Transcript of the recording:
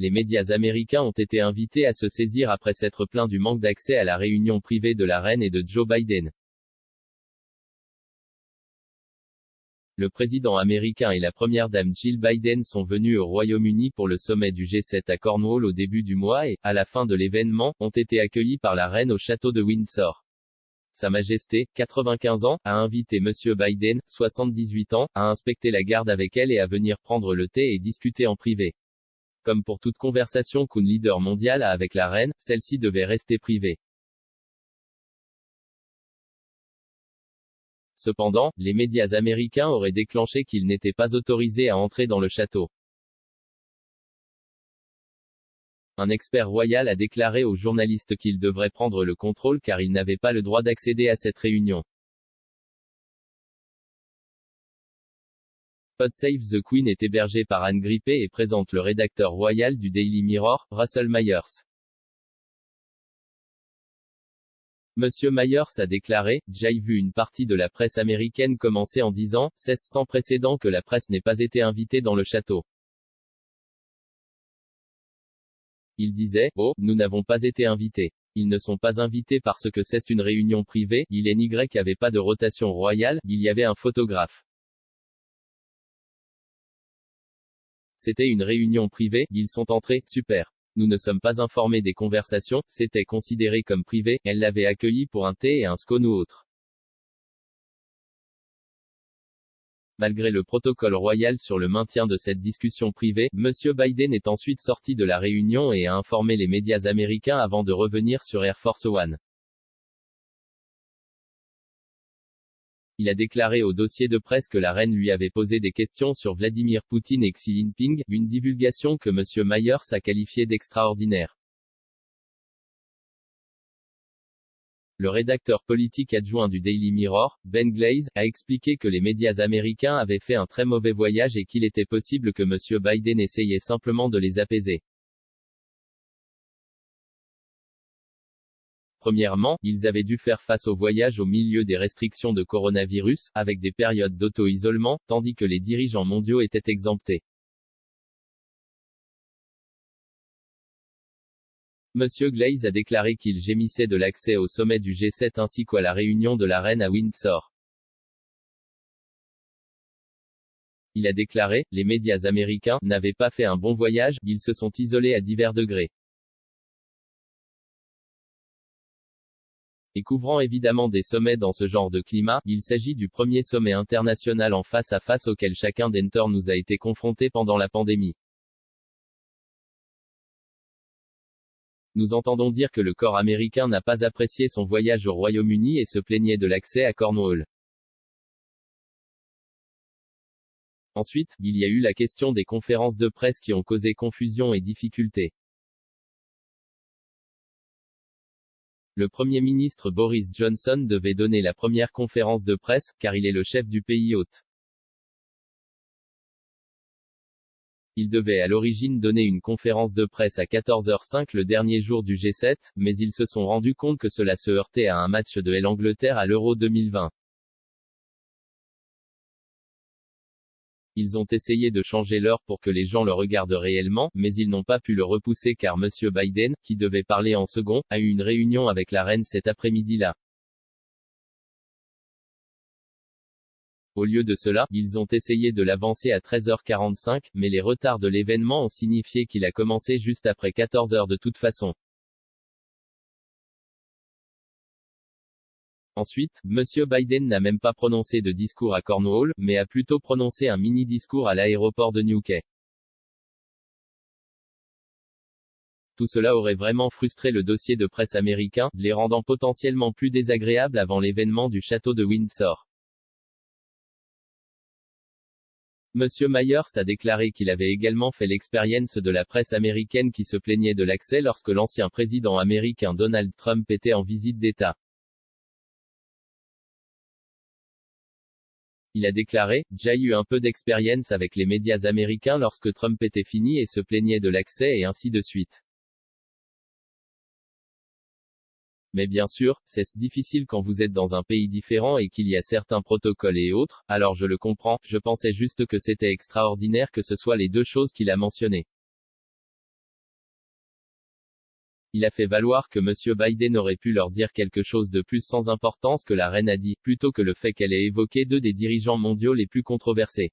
les médias américains ont été invités à se saisir après s'être plaints du manque d'accès à la réunion privée de la reine et de Joe Biden. Le président américain et la première dame Jill Biden sont venus au Royaume-Uni pour le sommet du G7 à Cornwall au début du mois et, à la fin de l'événement, ont été accueillis par la reine au château de Windsor. Sa Majesté, 95 ans, a invité Monsieur Biden, 78 ans, à inspecter la garde avec elle et à venir prendre le thé et discuter en privé. Comme pour toute conversation qu'un leader mondial a avec la reine, celle-ci devait rester privée. Cependant, les médias américains auraient déclenché qu'il n'était pas autorisé à entrer dans le château. Un expert royal a déclaré aux journalistes qu'il devrait prendre le contrôle car il n'avait pas le droit d'accéder à cette réunion. Pod Save the Queen est hébergé par Anne Grippé et présente le rédacteur royal du Daily Mirror, Russell Myers. Monsieur Myers a déclaré: « J'ai vu une partie de la presse américaine commencer en disant, c'est sans précédent que la presse n'ait pas été invitée dans le château. Ils disaient, oh, nous n'avons pas été invités. Ils ne sont pas invités parce que c'est une réunion privée, il n'y avait pas de rotation royale, il y avait un photographe. C'était une réunion privée, ils sont entrés, super. Nous ne sommes pas informés des conversations, c'était considéré comme privé, elle l'avait accueilli pour un thé et un scone ou autre. » Malgré le protocole royal sur le maintien de cette discussion privée, Monsieur Biden est ensuite sorti de la réunion et a informé les médias américains avant de revenir sur Air Force One. Il a déclaré au dossier de presse que la reine lui avait posé des questions sur Vladimir Poutine et Xi Jinping, une divulgation que Monsieur Myers a qualifiée d'extraordinaire. Le rédacteur politique adjoint du Daily Mirror, Ben Glaze, a expliqué que les médias américains avaient fait un très mauvais voyage et qu'il était possible que Monsieur Biden essayait simplement de les apaiser. Premièrement, ils avaient dû faire face au voyage au milieu des restrictions de coronavirus, avec des périodes d'auto-isolement, tandis que les dirigeants mondiaux étaient exemptés. Monsieur Glaze a déclaré qu'il gémissait de l'accès au sommet du G7 ainsi qu'à la réunion de la reine à Windsor. Il a déclaré, les médias américains n'avaient pas fait un bon voyage, ils se sont isolés à divers degrés. Et couvrant évidemment des sommets dans ce genre de climat, il s'agit du premier sommet international en face à face auquel chacun d'entre nous a été confronté pendant la pandémie. Nous entendons dire que le corps américain n'a pas apprécié son voyage au Royaume-Uni et se plaignait de l'accès à Cornwall. Ensuite, il y a eu la question des conférences de presse qui ont causé confusion et difficultés. Le Premier ministre Boris Johnson devait donner la première conférence de presse, car il est le chef du pays hôte. Il devait à l'origine donner une conférence de presse à 14h05 le dernier jour du G7, mais ils se sont rendus compte que cela se heurtait à un match de l'Angleterre à l'Euro 2020. Ils ont essayé de changer l'heure pour que les gens le regardent réellement, mais ils n'ont pas pu le repousser car Monsieur Biden, qui devait parler en second, a eu une réunion avec la reine cet après-midi-là. Au lieu de cela, ils ont essayé de l'avancer à 13h45, mais les retards de l'événement ont signifié qu'il a commencé juste après 14h de toute façon. Ensuite, Monsieur Biden n'a même pas prononcé de discours à Cornwall, mais a plutôt prononcé un mini-discours à l'aéroport de Newquay. Tout cela aurait vraiment frustré le dossier de presse américain, les rendant potentiellement plus désagréables avant l'événement du château de Windsor. Monsieur Myers a déclaré qu'il avait également fait l'expérience de la presse américaine qui se plaignait de l'accès lorsque l'ancien président américain Donald Trump était en visite d'État. Il a déclaré, j'ai eu un peu d'expérience avec les médias américains lorsque Trump était fini et se plaignait de l'accès et ainsi de suite. Mais bien sûr, c'est difficile quand vous êtes dans un pays différent et qu'il y a certains protocoles et autres, alors je le comprends, je pensais juste que c'était extraordinaire que ce soit les deux choses qu'il a mentionnées. Il a fait valoir que M. Biden aurait pu leur dire quelque chose de plus sans importance que la reine a dit, plutôt que le fait qu'elle ait évoqué deux des dirigeants mondiaux les plus controversés.